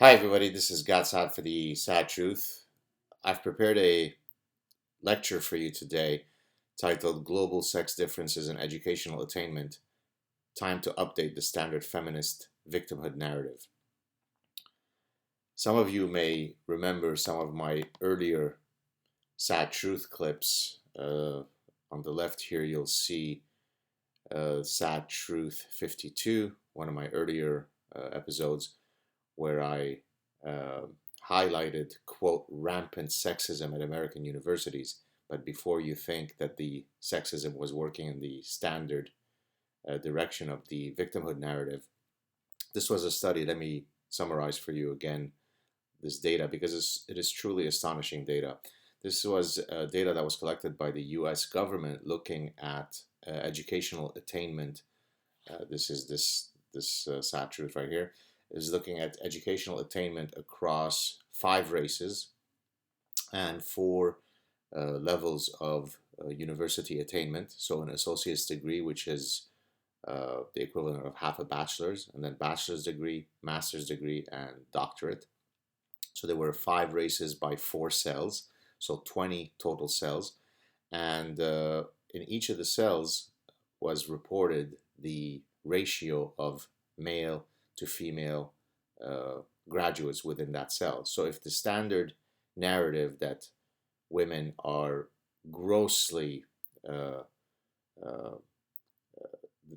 Hi, everybody. This is SAAD for the SAAD Truth. I've prepared a lecture for you today titled Global Sex Differences in Educational Attainment, Time to Update the Standard Feminist Victimhood Narrative. Some of you may remember some of my earlier SAAD Truth clips. On the left here, you'll see SAAD Truth 52, one of my earlier episodes, where I highlighted, quote, rampant sexism at American universities. But before you think that the sexism was working in the standard direction of the victimhood narrative, this was a study. Let me summarize for you again this data because it is truly astonishing data. This was data that was collected by the US government looking at educational attainment. This is this SAAD truth right here, is looking at educational attainment across 5 races and 4 levels of university attainment. So an associate's degree, which is the equivalent of half a bachelor's, and then bachelor's degree, master's degree, and doctorate. So there were 5 races by 4 cells, so 20 total cells. And in each of the cells was reported the ratio of male to female graduates within that cell. So if the standard narrative that women are grossly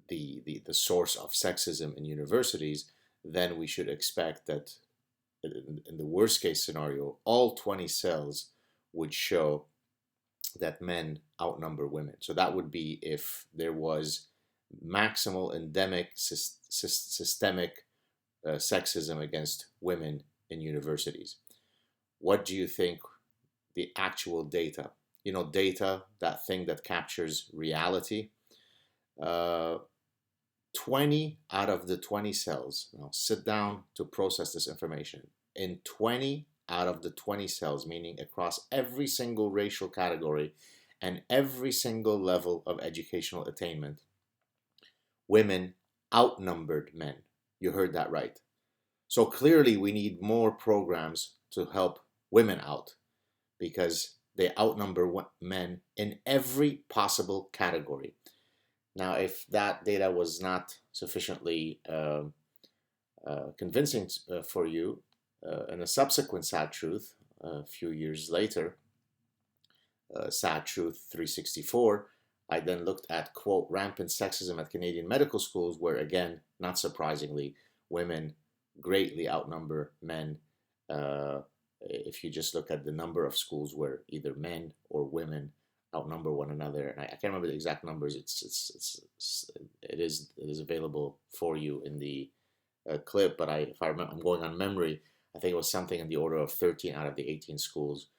the source of sexism in universities, then we should expect that in the worst case scenario, all 20 cells would show that men outnumber women. So that would be if there was maximal endemic systemic sexism against women in universities. What do you think the actual data? Data, that thing that captures reality. 20 out of the 20 cells, now sit down to process this information. In 20 out of the 20 cells, meaning across every single racial category and every single level of educational attainment, women outnumbered men. You heard that right. So clearly we need more programs to help women out because they outnumber men in every possible category. Now, if that data was not sufficiently convincing for you, in a subsequent SAAD truth, a few years later, SAAD truth 364, I then looked at, quote, rampant sexism at Canadian medical schools, where again, not surprisingly, women greatly outnumber men. If you just look at the number of schools where either men or women outnumber one another, and I can't remember the exact numbers. It is available for you in the clip. But if I remember, I'm going on memory. I think it was something in the order of 13 out of the 18 schools,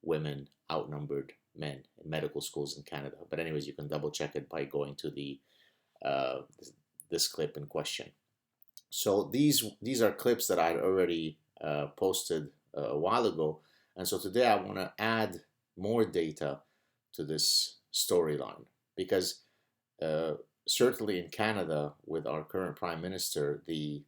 women outnumbered men in medical schools in Canada. But anyways, you can double check it by going to the this clip in question. So these are clips that I had already posted a while ago, and so today I want to add more data to this storyline because certainly in Canada, with our current Prime Minister, the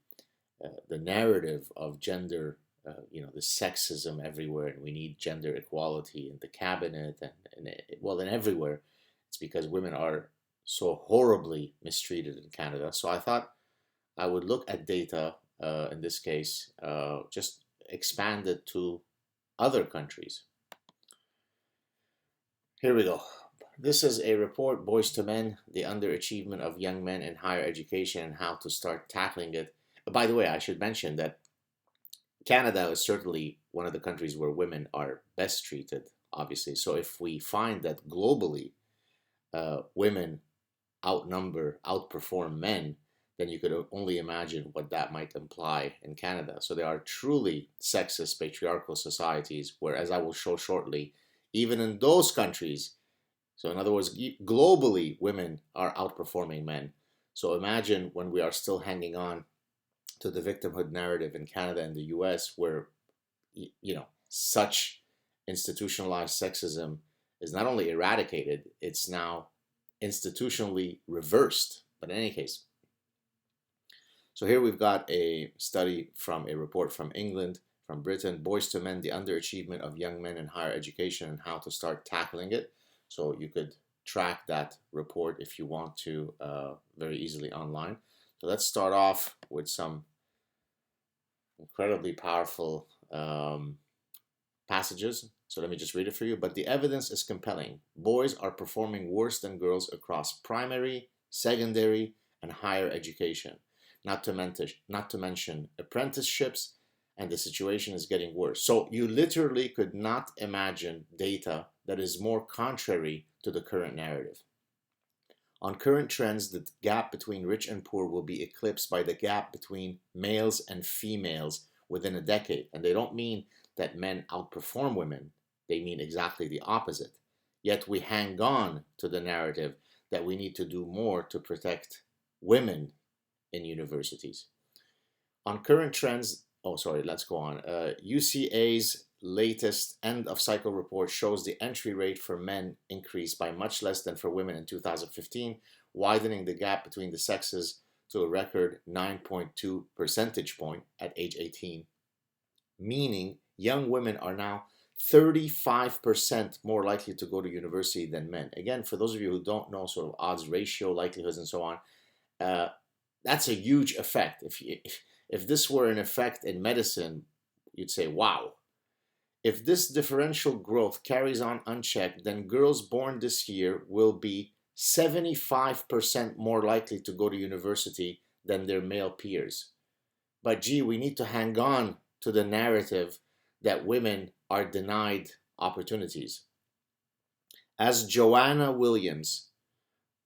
narrative of gender, the sexism everywhere, and we need gender equality in the cabinet and everywhere. It's because women are so horribly mistreated in Canada. So I thought I would look at data, in this case, just expand it to other countries. Here we go. This is a report, Boys to Men, the underachievement of young men in higher education and how to start tackling it. By the way, I should mention that Canada is certainly one of the countries where women are best treated, obviously. So if we find that globally women outperform men, then you could only imagine what that might imply in Canada. So there are truly sexist, patriarchal societies where, as I will show shortly, even in those countries, so in other words, globally, women are outperforming men. So imagine when we are still hanging on to the victimhood narrative in Canada and the US, where, such institutionalized sexism is not only eradicated, it's now institutionally reversed. But in any case, So here we've got a study from a report from England, from Britain, Boys to Men, the underachievement of young men in higher education and how to start tackling it. So you could track that report if you want to very easily online. So let's start off with some incredibly powerful passages. So let me just read it for you. But the evidence is compelling. Boys are performing worse than girls across primary, secondary, and higher education. Not to mention apprenticeships, and the situation is getting worse. So you literally could not imagine data that is more contrary to the current narrative. On current trends, the gap between rich and poor will be eclipsed by the gap between males and females within a decade. And they don't mean that men outperform women. They mean exactly the opposite. Yet we hang on to the narrative that we need to do more to protect women in universities. On current trends, let's go on. UCA's latest end of cycle report shows the entry rate for men increased by much less than for women in 2015, widening the gap between the sexes to a record 9.2 percentage point at age 18, meaning young women are now 35% more likely to go to university than men. Again, for those of you who don't know sort of odds ratio, likelihoods, and so on, that's a huge effect. If this were an effect in medicine, you'd say, wow. If this differential growth carries on unchecked, then girls born this year will be 75% more likely to go to university than their male peers. But gee, we need to hang on to the narrative that women are denied opportunities. As Joanna Williams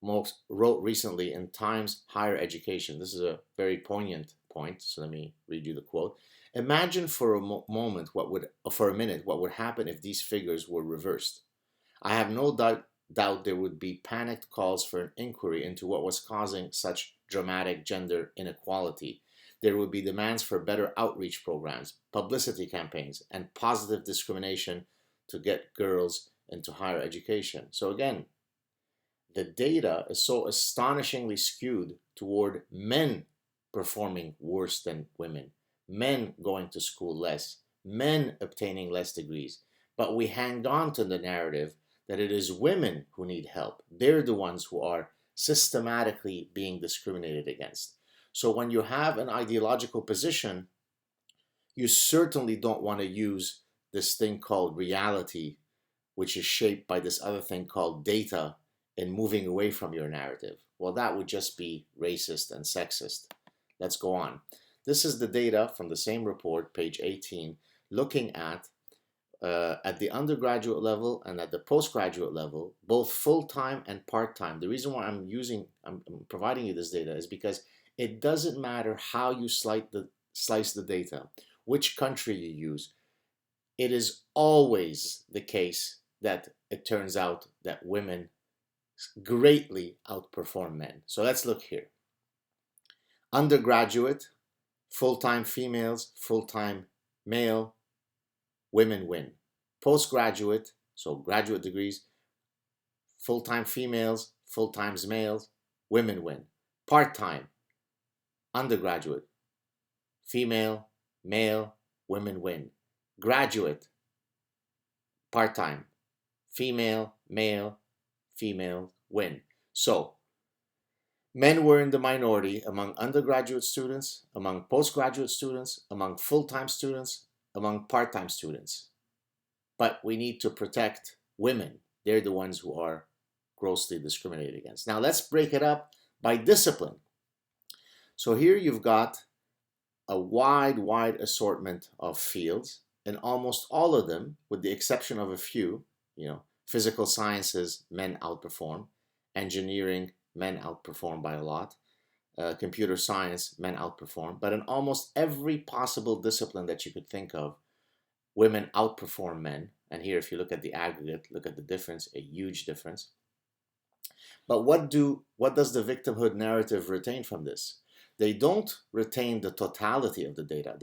wrote recently in Times Higher Education, this is a very poignant point, so let me read you the quote. Imagine for a minute what would happen if these figures were reversed. I have no doubt there would be panicked calls for an inquiry into what was causing such dramatic gender inequality. There would be demands for better outreach programs, publicity campaigns, and positive discrimination to get girls into higher education. So again, the data is so astonishingly skewed toward men performing worse than women, men going to school less, men obtaining less degrees. But we hang on to the narrative that it is women who need help. They're the ones who are systematically being discriminated against. So when you have an ideological position, you certainly don't want to use this thing called reality, which is shaped by this other thing called data, in moving away from your narrative. Well, that would just be racist and sexist. Let's go on. This is the data from the same report, page 18, looking at the undergraduate level and at the postgraduate level, both full-time and part-time. The reason why I'm providing you this data is because it doesn't matter how you slice the data, which country you use. It is always the case that it turns out that women greatly outperform men. So let's look here. Undergraduate, full-time females, full-time male, women win. Postgraduate, so graduate degrees, full-time females, full-time males, women win. Part-time, undergraduate, female, male, women win. Graduate, part-time, female, male, female win. So, men were in the minority among undergraduate students, among postgraduate students, among full-time students, among part-time students. But we need to protect women. They're the ones who are grossly discriminated against. Now let's break it up by discipline. So here you've got a wide assortment of fields, and almost all of them, with the exception of a few, physical sciences, men outperform. Engineering, men outperform by a lot. Computer science, men outperform. But in almost every possible discipline that you could think of, women outperform men. And here, if you look at the aggregate, look at the difference, a huge difference. But what does the victimhood narrative retain from this? They don't retain the totality of the data.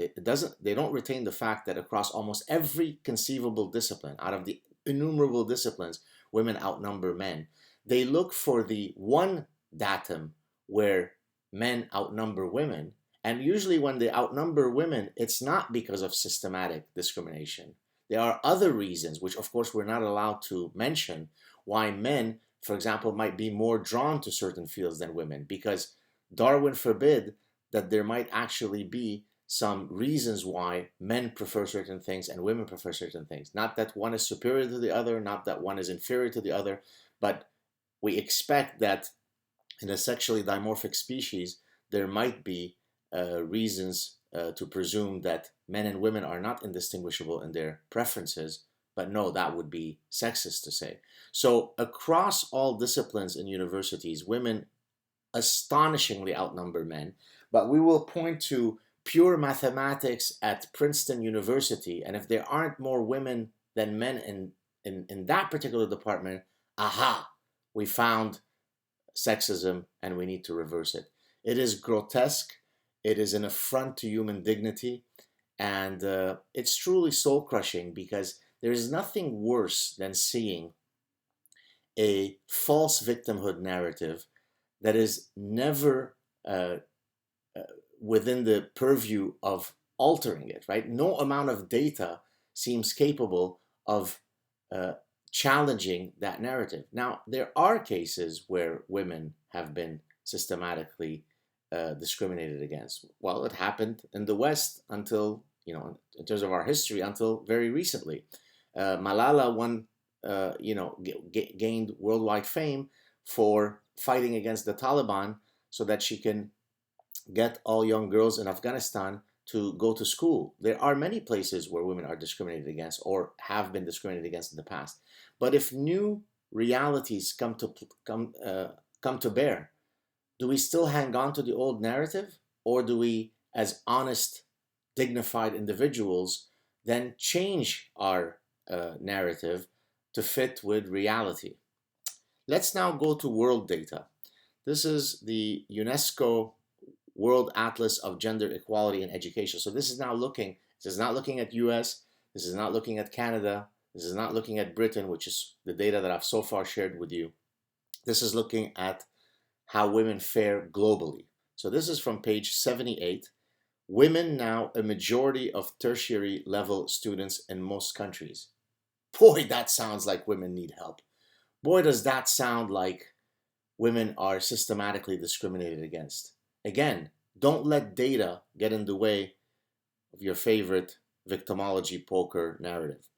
They don't retain the fact that across almost every conceivable discipline, out of the innumerable disciplines, women outnumber men. They look for the one datum where men outnumber women, And usually when they outnumber women, it's not because of systematic discrimination. There are other reasons, which of course we're not allowed to mention, why men, for example, might be more drawn to certain fields than women, because Darwin forbid that there might actually be some reasons why men prefer certain things and women prefer certain things. Not that one is superior to the other, not that one is inferior to the other, but we expect that in a sexually dimorphic species, there might be reasons to presume that men and women are not indistinguishable in their preferences, but no, that would be sexist to say. So across all disciplines in universities, women astonishingly outnumber men, but we will point to pure mathematics at Princeton University, and if there aren't more women than men in that particular department, aha, we found sexism and we need to reverse it. It is grotesque, it is an affront to human dignity, and it's truly soul crushing, because there is nothing worse than seeing a false victimhood narrative that is never within the purview of altering it, right? No amount of data seems capable of challenging that narrative. Now, there are cases where women have been systematically discriminated against. Well, it happened in the West until, in terms of our history, until very recently. Malala won, gained worldwide fame for fighting against the Taliban so that she can get all young girls in Afghanistan to go to school. There are many places where women are discriminated against or have been discriminated against in the past. But if new realities come to bear, do we still hang on to the old narrative, or do we, as honest, dignified individuals, then change our narrative to fit with reality? Let's now go to world data. This is the UNESCO World Atlas of Gender Equality in Education. So this is not looking at US, this is not looking at Canada, this is not looking at Britain, which is the data that I've so far shared with you. This is looking at how women fare globally. So this is from page 78. Women now a majority of tertiary level students in most countries. Boy, that sounds like women need help. Boy, does that sound like women are systematically discriminated against. Again, don't let data get in the way of your favorite victimology poker narrative.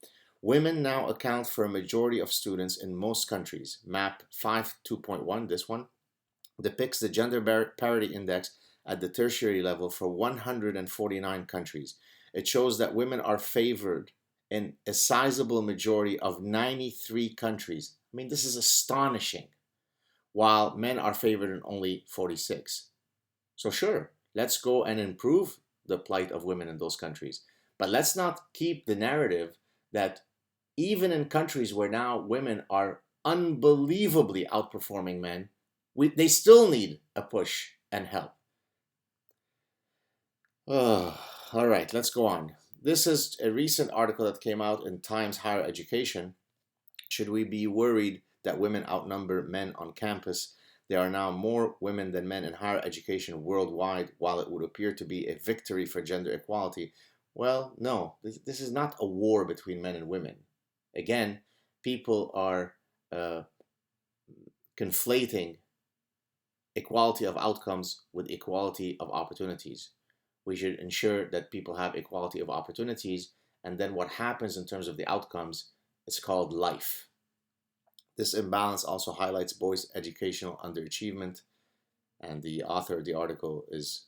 Women now account for a majority of students in most countries. Map 5.2.1, this one, depicts the gender parity index at the tertiary level for 149 countries. It shows that women are favored in a sizable majority of 93 countries. I mean, this is astonishing. While men are favored in only 46. So sure, let's go and improve the plight of women in those countries. But let's not keep the narrative that even in countries where now women are unbelievably outperforming men, they still need a push and help. Oh, all right, let's go on. This is a recent article that came out in Times Higher Education. Should we be worried that women outnumber men on campus? There are now more women than men in higher education worldwide, while it would appear to be a victory for gender equality. Well, no, this is not a war between men and women. Again, people are conflating equality of outcomes with equality of opportunities. We should ensure that people have equality of opportunities, and then what happens in terms of the outcomes is called life. This imbalance also highlights boys' educational underachievement, and the author of the article is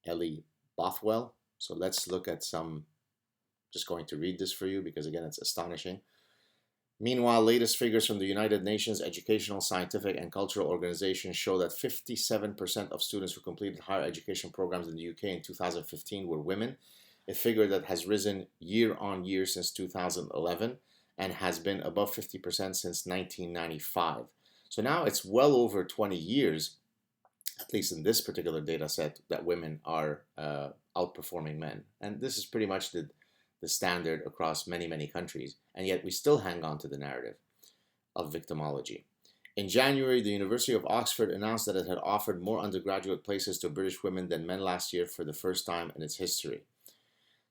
Ellie Bothwell. So let's look at some, just going to read this for you because again it's astonishing. Meanwhile, latest figures from the United Nations Educational, Scientific and Cultural Organization show that 57% of students who completed higher education programs in the UK in 2015 were women, a figure that has risen year on year since 2011 and has been above 50% since 1995. So now it's well over 20 years, at least in this particular data set, that women are outperforming men. And this is pretty much the standard across many, many countries. And yet we still hang on to the narrative of victimology. In January, the University of Oxford announced that it had offered more undergraduate places to British women than men last year for the first time in its history.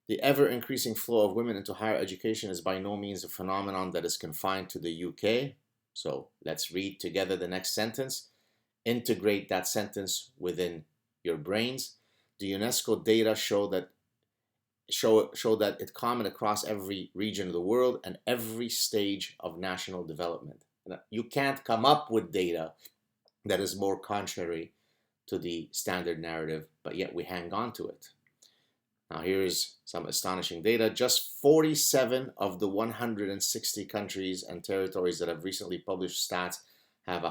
The ever-increasing flow of women into higher education is by no means a phenomenon that is confined to the UK. So let's read together the next sentence. Integrate that sentence within your brains. The UNESCO data show that it's common across every region of the world and every stage of national development. You can't come up with data that is more contrary to the standard narrative, but yet we hang on to it. Now here's some astonishing data. Just 47 of the 160 countries and territories that have recently published stats have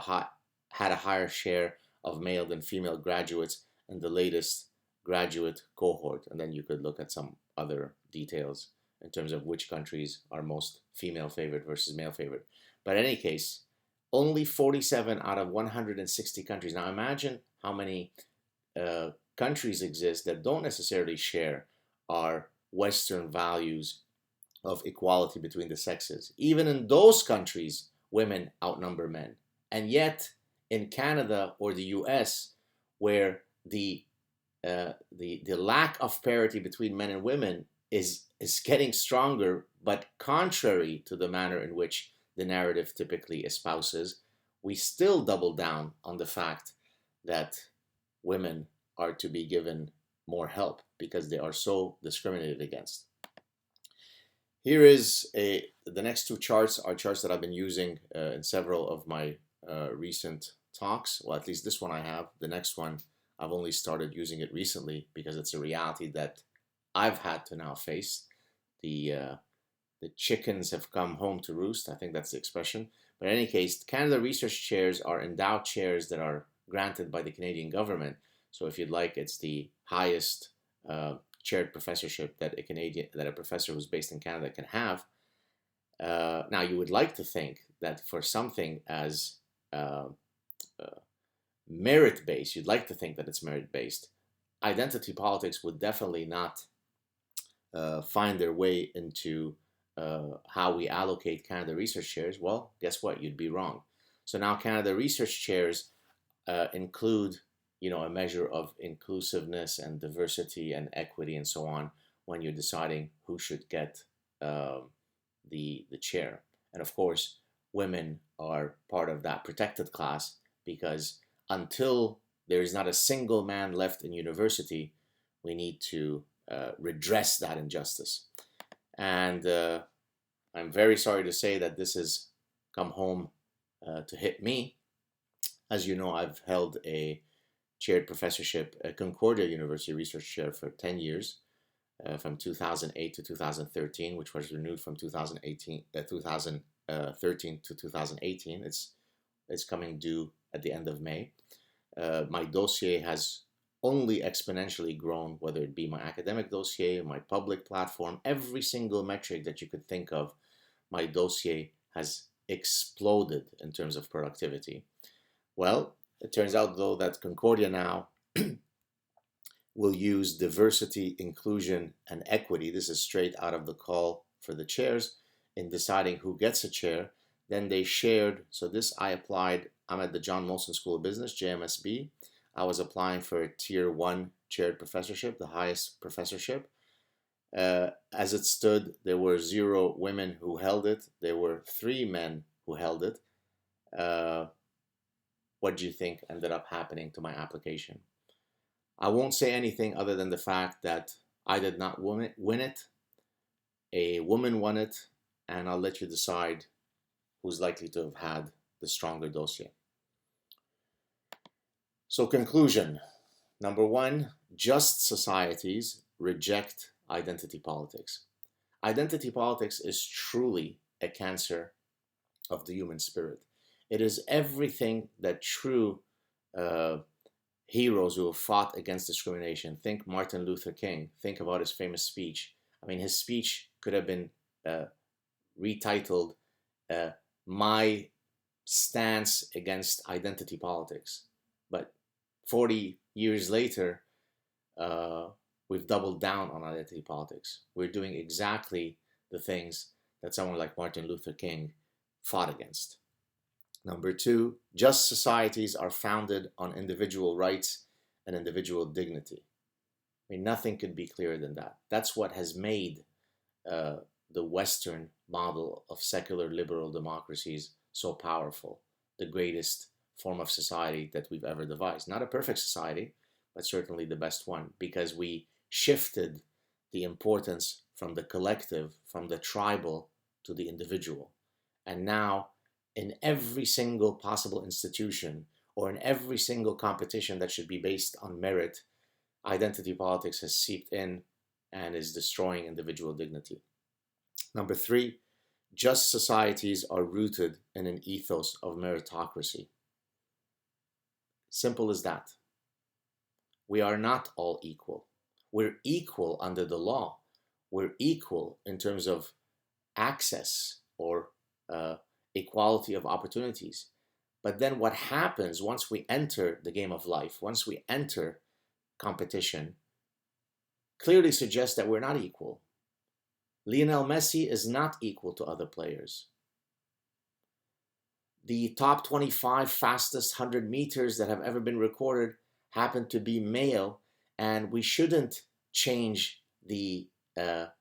had a higher share of male than female graduates in the latest graduate cohort. And then you could look at some other details in terms of which countries are most female favored versus male favored. But in any case, only 47 out of 160 countries. Now imagine how many countries exist that don't necessarily share our Western values of equality between the sexes. Even in those countries, women outnumber men. And yet, in Canada or the US, where the lack of parity between men and women is getting stronger, but contrary to the manner in which the narrative typically espouses, we still double down on the fact that women are to be given more help because they are so discriminated against. Here is the next two charts are charts that I've been using in several of my recent talks. Well, at least this one I have. The next one, I've only started using it recently because it's a reality that I've had to now face. The chickens have come home to roost. I think that's the expression. But in any case, Canada Research Chairs are endowed chairs that are granted by the Canadian government. So if you'd like, it's the highest chaired professorship that a professor who's based in Canada can have. Now, you would like to think that for something as merit-based, you'd like to think that it's merit-based. Identity politics would definitely not find their way into how we allocate Canada Research Chairs. Well, guess what? You'd be wrong. So now Canada Research Chairs include, a measure of inclusiveness and diversity and equity and so on when you're deciding who should get the chair. And of course, women are part of that protected class because until there is not a single man left in university, we need to redress that injustice. And I'm very sorry to say that this has come home to hit me. As you know, I've held a chaired professorship at Concordia University Research Chair for 10 years, from 2008 to 2013, which was renewed from 2013 to 2018. It's coming due at the end of May. My dossier has only exponentially grown, whether it be my academic dossier, my public platform, every single metric that you could think of, my dossier has exploded in terms of productivity. Well, it turns out though that Concordia now will use diversity, inclusion, and equity. This is straight out of the call for the chairs in deciding who gets a chair. Then they shared, so this I applied, I'm at the John Molson School of Business, JMSB. I was applying for a Tier 1 chaired professorship, the highest professorship. As it stood, there were 0 women who held it. There were 3 men who held it. What do you think ended up happening to my application? I won't say anything other than the fact that I did not win it. A woman won it, and I'll let you decide who's likely to have had the stronger dossier. So conclusion, number 1, just societies reject identity politics. Identity politics is truly a cancer of the human spirit. It is everything that true heroes who have fought against discrimination. Think Martin Luther King. Think about his famous speech. I mean, his speech could have been retitled, My Stance Against Identity Politics. But 40 years later, we've doubled down on identity politics. We're doing exactly the things that someone like Martin Luther King fought against. Number two, just societies are founded on individual rights and individual dignity. I mean, nothing could be clearer than that. That's what has made the Western model of secular liberal democracies so powerful, the greatest form of society that we've ever devised. Not a perfect society, but certainly the best one, because we shifted the importance from the collective, from the tribal to the individual. And now, in every single possible institution or in every single competition that should be based on merit, identity politics has seeped in and is destroying individual dignity. Number three, just societies are rooted in an ethos of meritocracy. Simple as that. We are not all equal. We're equal under the law. We're equal in terms of access or equality of opportunities. But then what happens once we enter the game of life, once we enter competition, clearly suggests that we're not equal. Lionel Messi is not equal to other players. The top 25 fastest 100 meters that have ever been recorded happen to be male, and we shouldn't change the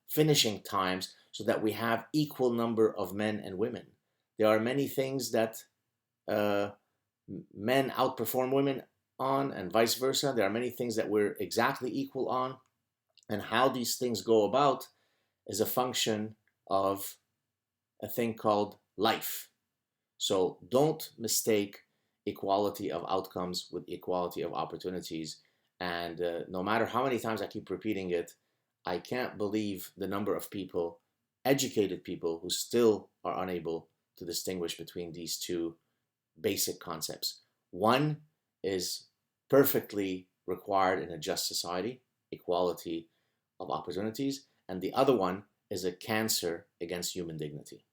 finishing times so that we have equal number of men and women. There are many things that men outperform women on and vice versa. There are many things that we're exactly equal on, and how these things go about is a function of a thing called life. So don't mistake equality of outcomes with equality of opportunities. And no matter how many times I keep repeating it, I can't believe the number of people, educated people, who still are unable to distinguish between these two basic concepts. One is perfectly required in a just society, equality of opportunities, and the other one is a cancer against human dignity.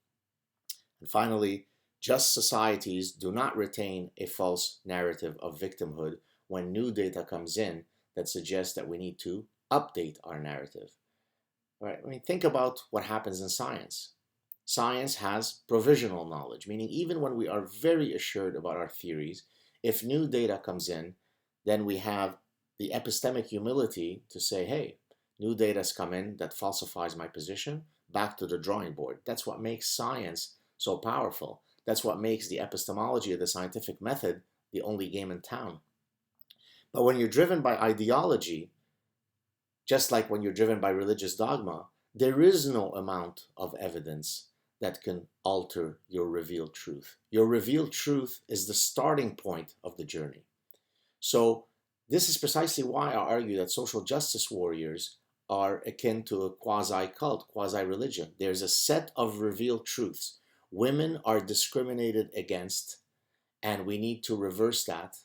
And finally, just societies do not retain a false narrative of victimhood when new data comes in that suggests that we need to update our narrative. Right? I mean, think about what happens in science. Science has provisional knowledge, meaning even when we are very assured about our theories, if new data comes in, then we have the epistemic humility to say, hey, new data has come in that falsifies my position, back to the drawing board. That's what makes science so powerful. That's what makes the epistemology of the scientific method the only game in town. But when you're driven by ideology, just like when you're driven by religious dogma, there is no amount of evidence that can alter your revealed truth. Your revealed truth is the starting point of the journey. So this is precisely why I argue that social justice warriors are akin to a quasi-cult, quasi-religion. There's a set of revealed truths. Women are discriminated against, and we need to reverse that.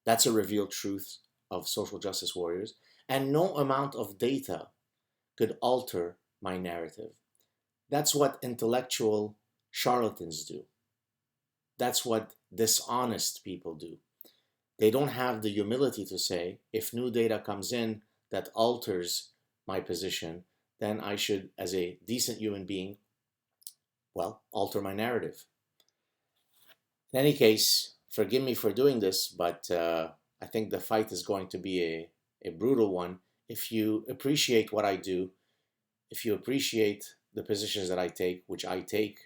That's a revealed truth of social justice warriors. And no amount of data could alter my narrative. That's what intellectual charlatans do. That's what dishonest people do. They don't have the humility to say, if new data comes in that alters my position, then I should, as a decent human being, well, alter my narrative. In any case, forgive me for doing this, but I think the fight is going to be a brutal one. If you appreciate what I do, if you appreciate the positions that I take, which I take,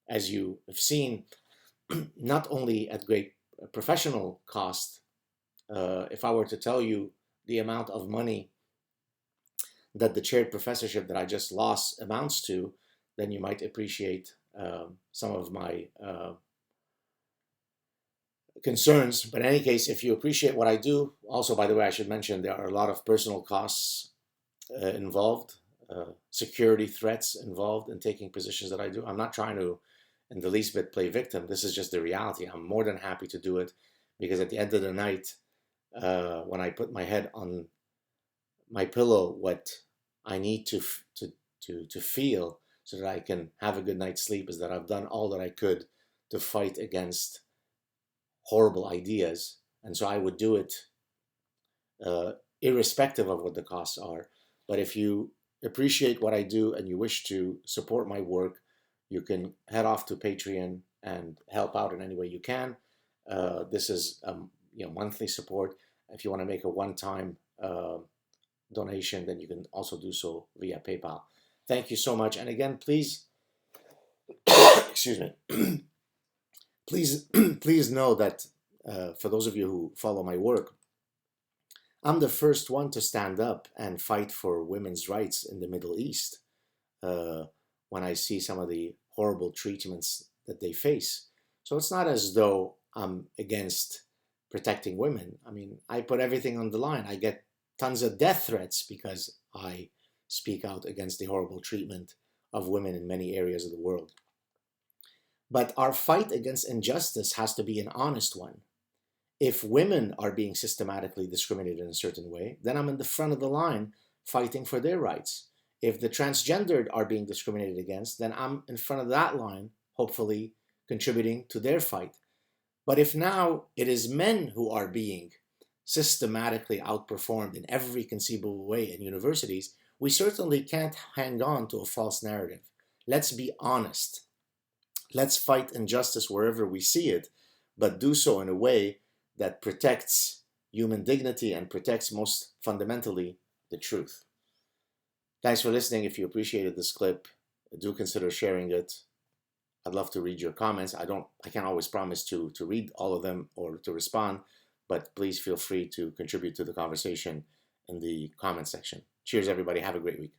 as you have seen, not only at great professional cost. If I were to tell you the amount of money that the chaired professorship that I just lost amounts to, then you might appreciate some of my concerns. But in any case, if you appreciate what I do, also, by the way, I should mention there are a lot of personal costs involved, security threats involved in taking positions that I do. I'm not trying to, in the least bit, play victim. This is just the reality. I'm more than happy to do it because at the end of the night, when I put my head on my pillow, what I need to feel so that I can have a good night's sleep is that I've done all that I could to fight against horrible ideas. And so I would do it irrespective of what the costs are. But if you appreciate what I do and you wish to support my work, you can head off to Patreon and help out in any way you can. This is monthly support. If you want to make a one-time donation, then you can also do so via PayPal. Thank you so much. And again, please, excuse me, please know that for those of you who follow my work, I'm the first one to stand up and fight for women's rights in the Middle East when I see some of the horrible treatments that they face. So it's not as though I'm against protecting women. I mean, I put everything on the line. I get tons of death threats because I speak out against the horrible treatment of women in many areas of the world. But our fight against injustice has to be an honest one. If women are being systematically discriminated in a certain way, then I'm in the front of the line fighting for their rights. If the transgendered are being discriminated against, then I'm in front of that line, hopefully contributing to their fight. But if now it is men who are being systematically outperformed in every conceivable way in universities, we certainly can't hang on to a false narrative. Let's be honest. Let's fight injustice wherever we see it, but do so in a way that protects human dignity and protects, most fundamentally, the truth. Thanks for listening. If you appreciated this clip, do consider sharing it. I'd love to read your comments. I can't always promise to read all of them or to respond, but please feel free to contribute to the conversation in the comment section. Cheers, everybody. Have a great week.